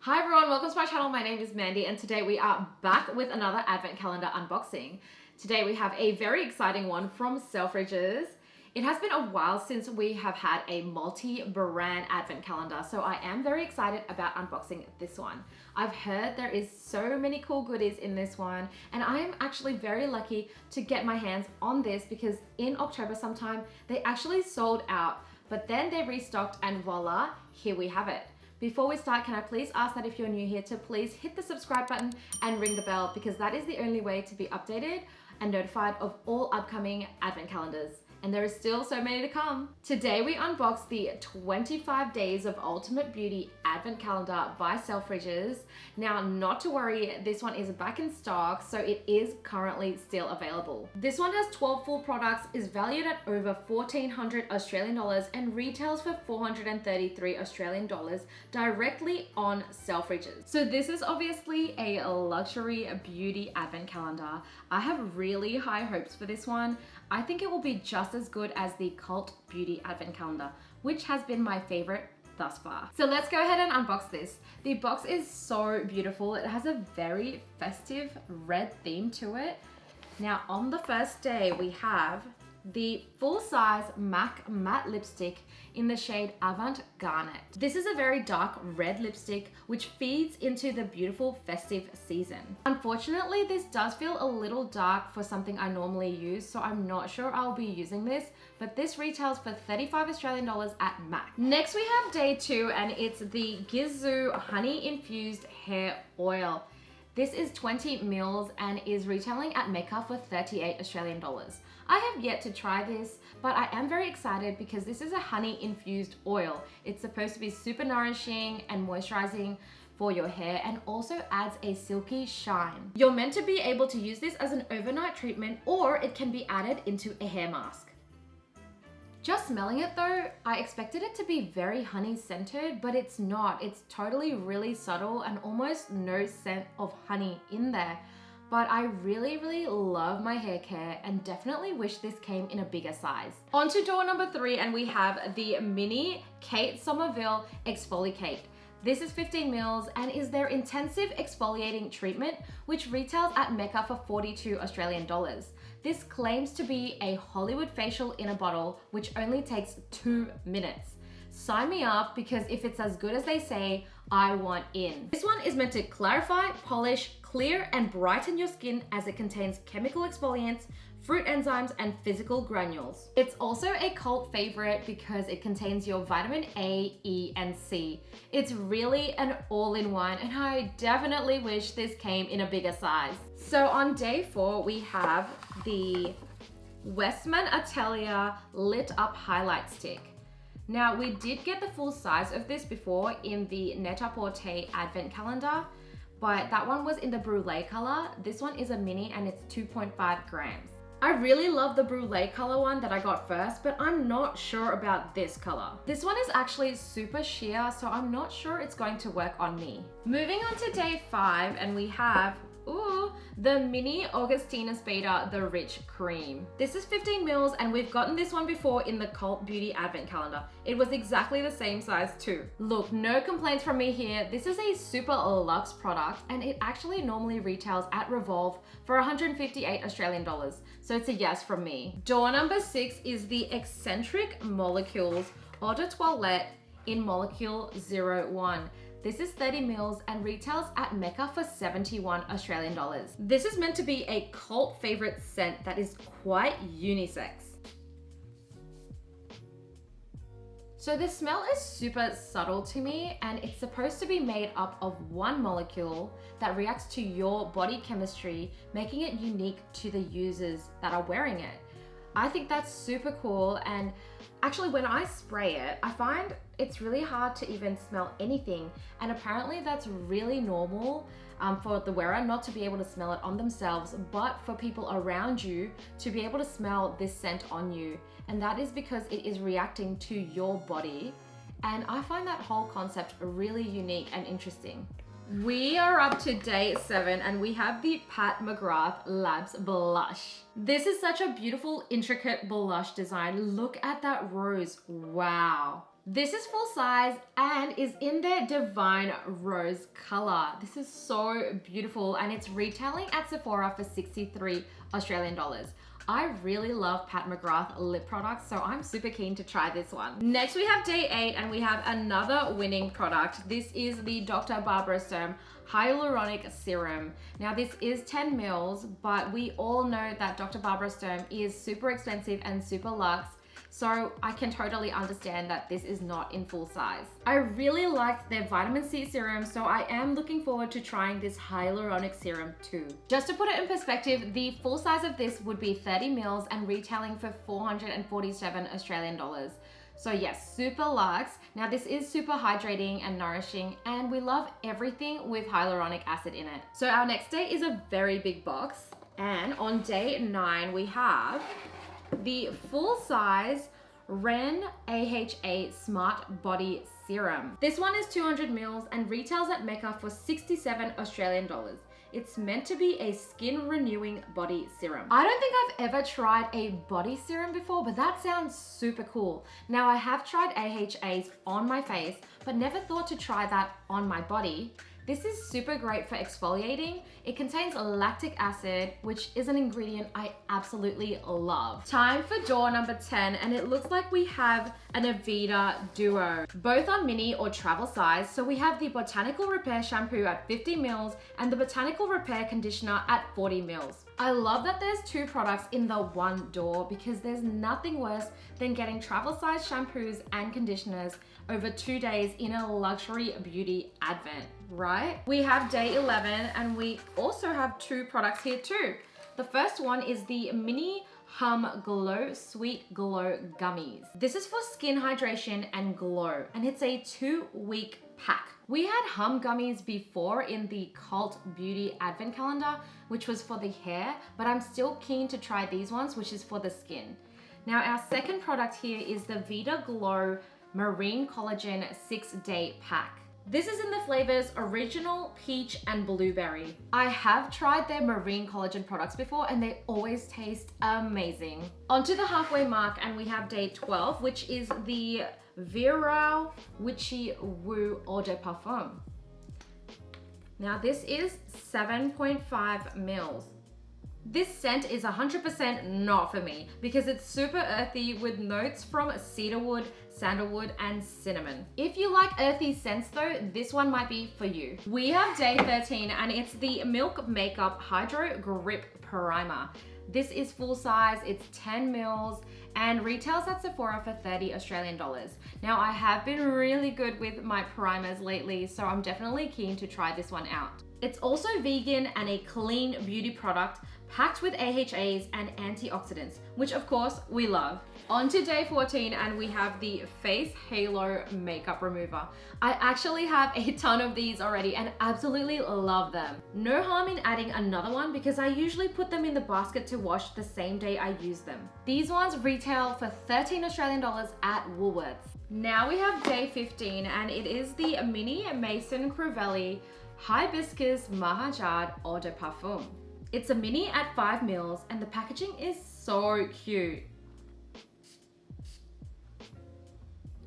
Hi everyone, welcome to my channel. My name is Mandy and today we are back with another advent calendar unboxing. Today we have a very exciting one from Selfridges. It has been a while since we have had a multi-brand advent calendar, so I am very excited about unboxing this one. I've heard there is so many cool goodies in this one, and I am actually very lucky to get my hands on this because in October sometime they actually sold out, but then they restocked and voila, here we have it. Before we start, can I please ask that if you're new here to please hit the subscribe button and ring the bell, because that is the only way to be updated and notified of all upcoming advent calendars. And there is still so many to come. Today we unbox the 25 Days of Ultimate Beauty Advent Calendar by Selfridges. Now, not to worry, this one is back in stock, so it is currently still available. This one has 12 full products, is valued at over 1,400 Australian dollars and retails for 433 Australian dollars directly on Selfridges. So this is obviously a luxury beauty advent calendar. I have really high hopes for this one. I think it will be just as good as the Cult Beauty Advent Calendar, which has been my favorite thus far. So let's go ahead and unbox this. The box is so beautiful. It has a very festive red theme to it. Now on the first day we have the full-size MAC matte lipstick in the shade Avant Garnet. This is a very dark red lipstick which feeds into the beautiful festive season. Unfortunately, this does feel a little dark for something I normally use, so I'm not sure I'll be using this, but this retails for 35 Australian dollars at MAC. Next we have day 2 and it's the Gisou Honey Infused Hair Oil. This is 20 mils and is retailing at Mecca for 38 Australian dollars. I have yet to try this, but I am very excited because this is a honey infused oil. It's supposed to be super nourishing and moisturizing for your hair and also adds a silky shine. You're meant to be able to use this as an overnight treatment, or it can be added into a hair mask. Just smelling it though, I expected it to be very honey scented, but it's not. It's totally really subtle and almost no scent of honey in there. But I really love my hair care and definitely wish this came in a bigger size. On to door number 3 and we have the mini Kate Sommerville ExfoliKate. This is 15 mils and is their intensive exfoliating treatment, which retails at Mecca for 42 Australian dollars. This claims to be a Hollywood facial in a bottle, which only takes 2 minutes. Sign me up, because if it's as good as they say, I want in. This one is meant to clarify, polish, clear, and brighten your skin as it contains chemical exfoliants, fruit enzymes, and physical granules. It's also a cult favorite because it contains your vitamin A, E, and C. It's really an all-in-one, and I definitely wish this came in a bigger size. So on day 4, we have the Westman Atelier Lit Up Highlight Stick. Now, we did get the full size of this before in the Net-a-Porter Advent Calendar, but that one was in the Brulee color. This one is a mini and it's 2.5 grams. I really love the Brulee color one that I got first, but I'm not sure about this color. This one is actually super sheer, so I'm not sure it's going to work on me. Moving on to day 5, and we have the mini Augustinus Beta The Rich Cream. This is 15 mils and we've gotten this one before in the Cult Beauty Advent Calendar. It was exactly the same size too. Look, no complaints from me here. This is a super luxe product and it actually normally retails at Revolve for 158 Australian dollars. So it's a yes from me. Door number 6 is the Escentric Molecules Eau de Toilette in Molecule 01. This is 30 mils and retails at Mecca for 71 Australian dollars. This is meant to be a cult favorite scent that is quite unisex. So the smell is super subtle to me, and it's supposed to be made up of one molecule that reacts to your body chemistry, making it unique to the users that are wearing it. I think that's super cool, and actually when I spray it, I find it's really hard to even smell anything, and apparently that's really normal for the wearer not to be able to smell it on themselves, but for people around you to be able to smell this scent on you, and that is because it is reacting to your body, and I find that whole concept really unique and interesting. We are up to day 7 and we have the Pat McGrath Labs Blush. This is such a beautiful, intricate blush design. Look at that rose. Wow. This is full size and is in their Divine Rose color. This is so beautiful and it's retailing at Sephora for 63 Australian dollars. I really love Pat McGrath lip products, so I'm super keen to try this one. Next we have day 8 and we have another winning product. This is the Dr. Barbara Sturm Hyaluronic Serum. Now this is 10 mils, but we all know that Dr. Barbara Sturm is super expensive and super luxe. So I can totally understand that this is not in full size. I really liked their vitamin C serum, so I am looking forward to trying this hyaluronic serum too. Just to put it in perspective, the full size of this would be 30 mils and retailing for 447 Australian dollars. So yes, super luxe. Now this is super hydrating and nourishing, and we love everything with hyaluronic acid in it. So our next day is a very big box, and on day 9 we have the full size Ren AHA Smart Body Serum. This one is 200 mils and retails at Mecca for 67 Australian dollars. It's meant to be a skin renewing body serum. I don't think I've ever tried a body serum before, but that sounds super cool. Now I have tried AHAs on my face, but never thought to try that on my body. This is super great for exfoliating. It contains lactic acid, which is an ingredient I absolutely love. Time for door number 10, and it looks like we have an AVEDA duo. Both are mini or travel size, so we have the Botanical Repair Shampoo at 50 mils and the Botanical Repair Conditioner at 40 mils. I love that there's 2 products in the one door because there's nothing worse than getting travel size shampoos and conditioners over 2 days in a luxury beauty advent, right? We have day 11 and we also have 2 products here too. The first one is the Mini Hum Glow Sweet Glow Gummies. This is for skin hydration and glow, and it's a 2-week pack. We had Hum Gummies before in the Cult Beauty Advent Calendar, which was for the hair, but I'm still keen to try these ones, which is for the skin. Now our second product here is the Vida Glow Marine Collagen 6-Day Pack. This is in the flavors Original, Peach, and Blueberry. I have tried their marine collagen products before and they always taste amazing. Onto the halfway mark and we have day 12, which is the Viral Witchy Woo Eau de Parfum. Now this is 7.5 mils. This scent is 100% not for me because it's super earthy with notes from cedarwood, sandalwood, and cinnamon. If you like earthy scents though, this one might be for you. We have day 13 and it's the Milk Makeup Hydro Grip Primer. This is full size, it's 10 mils and retails at Sephora for 30 Australian dollars. Now I have been really good with my primers lately, so I'm definitely keen to try this one out. It's also vegan and a clean beauty product packed with AHAs and antioxidants, which of course we love. On to day 14 and we have the Face Halo Makeup Remover. I actually have a ton of these already and absolutely love them. No harm in adding another one because I usually put them in the basket to wash the same day I use them. These ones retail for 13 Australian dollars at Woolworths. Now we have day 15 and it is the Mini Mason Crivelli Hibiscus Mahajad Eau de Parfum. It's a mini at 5 mils and the packaging is so cute.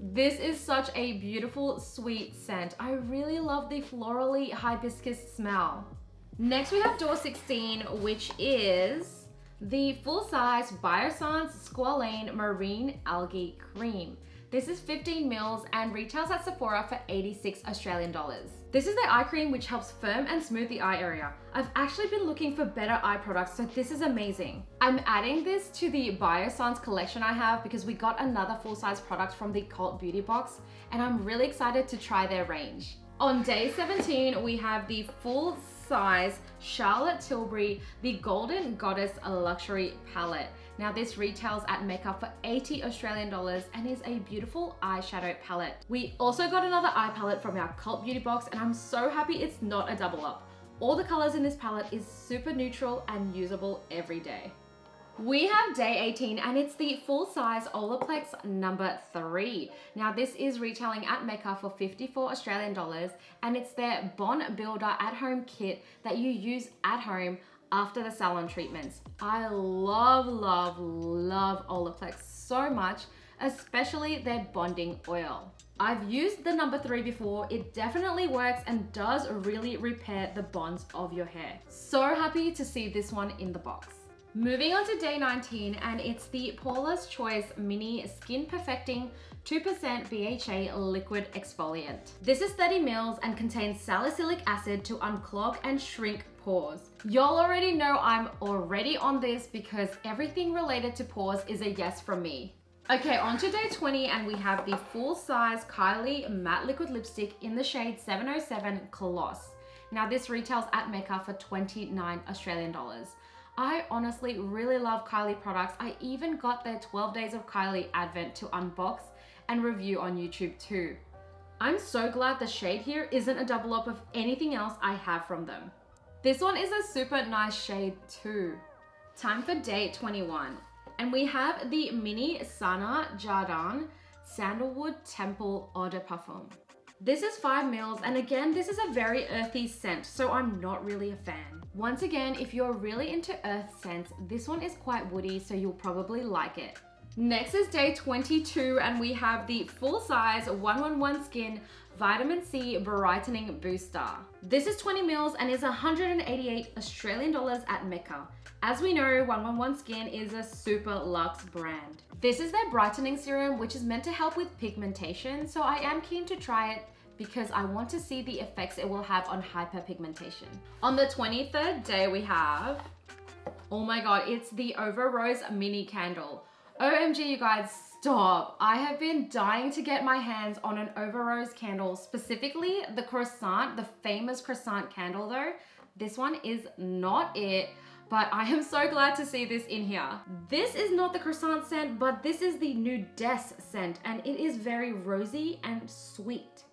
This is such a beautiful, sweet scent. I really love the florally hibiscus smell. Next we have door 16, which is the full-size Biossance Squalane Marine Algae Cream. This is 15 mils and retails at Sephora for 86 Australian dollars. This is the eye cream which helps firm and smooth the eye area. I've actually been looking for better eye products, so this is amazing. I'm adding this to the Biossance collection I have because we got another full-size product from the Cult Beauty box and I'm really excited to try their range. On day 17, we have the full-size Charlotte Tilbury, the Golden Goddess Luxury Palette. Now this retails at Mecca for 80 Australian dollars and is a beautiful eyeshadow palette. We also got another eye palette from our Cult Beauty box and I'm so happy it's not a double up. All the colors in this palette is super neutral and usable every day. We have day 18 and it's the full-size Olaplex number 3. Now this is retailing at Mecca for 54 Australian dollars and it's their Bond Builder at-home kit that you use at home after the salon treatments. I love, love, love Olaplex so much, especially their bonding oil. I've used the number 3 before. It definitely works and does really repair the bonds of your hair. So happy to see this one in the box. Moving on to day 19, and it's the Paula's Choice Mini Skin Perfecting 2% BHA Liquid Exfoliant. This is 30 ml and contains salicylic acid to unclog and shrink pores. Y'all already know I'm already on this because everything related to pores is a yes from me. Okay, on to day 20, and we have the full-size KYLIE Matte Liquid Lipstick in the shade 707 Colosse. Now this retails at Mecca for 29 Australian dollars. I honestly really love KYLIE products. I even got their 12 Days of KYLIE Advent to unbox and review on YouTube too. I'm so glad the shade here isn't a double up of anything else I have from them. This one is a super nice shade too. Time for day 21. And we have the Mini Sana Jardin Sandalwood Temple Eau de Parfum. This is 5 ml, and again, this is a very earthy scent, so I'm not really a fan. Once again, if you're really into earth scents, this one is quite woody, so you'll probably like it. Next is day 22, and we have the full-size 111 Skin Vitamin C Brightening Booster. This is 20 ml and is 188 Australian dollars at Mecca. As we know, 111 Skin is a super luxe brand. This is their brightening serum, which is meant to help with pigmentation, so I am keen to try it because I want to see the effects it will have on hyperpigmentation. On the 23rd day we have, oh my god, it's the OVEROSE Mini Candle. OMG, you guys, stop. I have been dying to get my hands on an OVEROSE candle, specifically the croissant, the famous croissant candle though. This one is not it, but I am so glad to see this in here. This is not the croissant scent, but this is the Nudesse scent, and it is very rosy and sweet.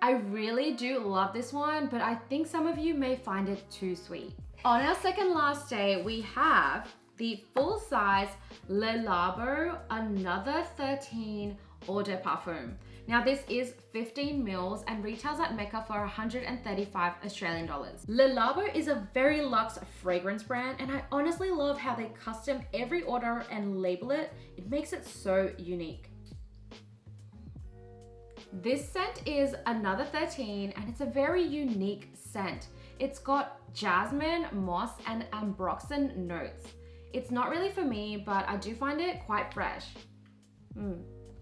I really do love this one, but I think some of you may find it too sweet. On our second last day, we have the full-size Le Labo Another 13 Eau de Parfum. Now this is 15 ml and retails at Mecca for 135 Australian dollars. Le Labo is a very luxe fragrance brand, and I honestly love how they custom every order and label it. It makes it so unique. This scent is Another 13, and it's a very unique scent. It's got jasmine, moss, and ambroxan notes. It's not really for me, but I do find it quite fresh.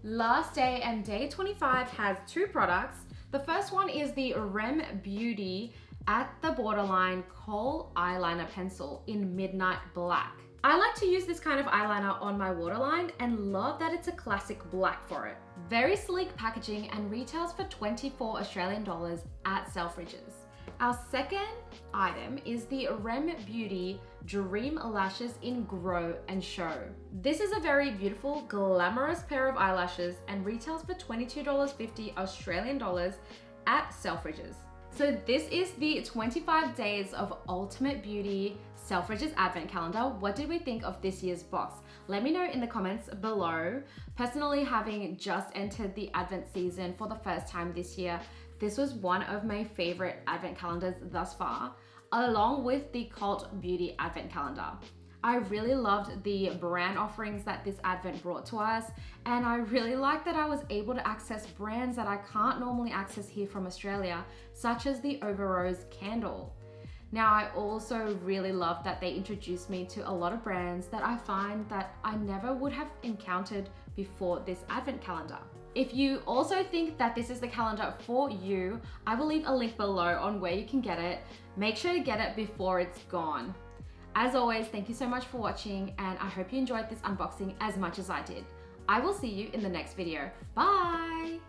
Last day, and day 25 has 2 products. The first one is the Rem Beauty At the Borderline Kohl Eyeliner Pencil in Midnight Black. I like to use this kind of eyeliner on my waterline and love that it's a classic black for it. Very sleek packaging and retails for 24 Australian dollars at Selfridges. Our second item is the Rem Beauty Dream Lashes in Grow and Show. This is a very beautiful, glamorous pair of eyelashes and retails for $22.50 Australian dollars at Selfridges. So this is the 25 Days of Ultimate Beauty Selfridges Advent Calendar. What did we think of this year's box? Let me know in the comments below. Personally, having just entered the Advent season for the first time this year, this was one of my favorite Advent calendars thus far, along with the Cult Beauty Advent Calendar. I really loved the brand offerings that this Advent brought to us, and I really liked that I was able to access brands that I can't normally access here from Australia, such as the OVEROSE candle. Now, I also really love that they introduced me to a lot of brands that I find that I never would have encountered before this Advent calendar. If you also think that this is the calendar for you, I will leave a link below on where you can get it. Make sure to get it before it's gone. As always, thank you so much for watching, and I hope you enjoyed this unboxing as much as I did. I will see you in the next video. Bye!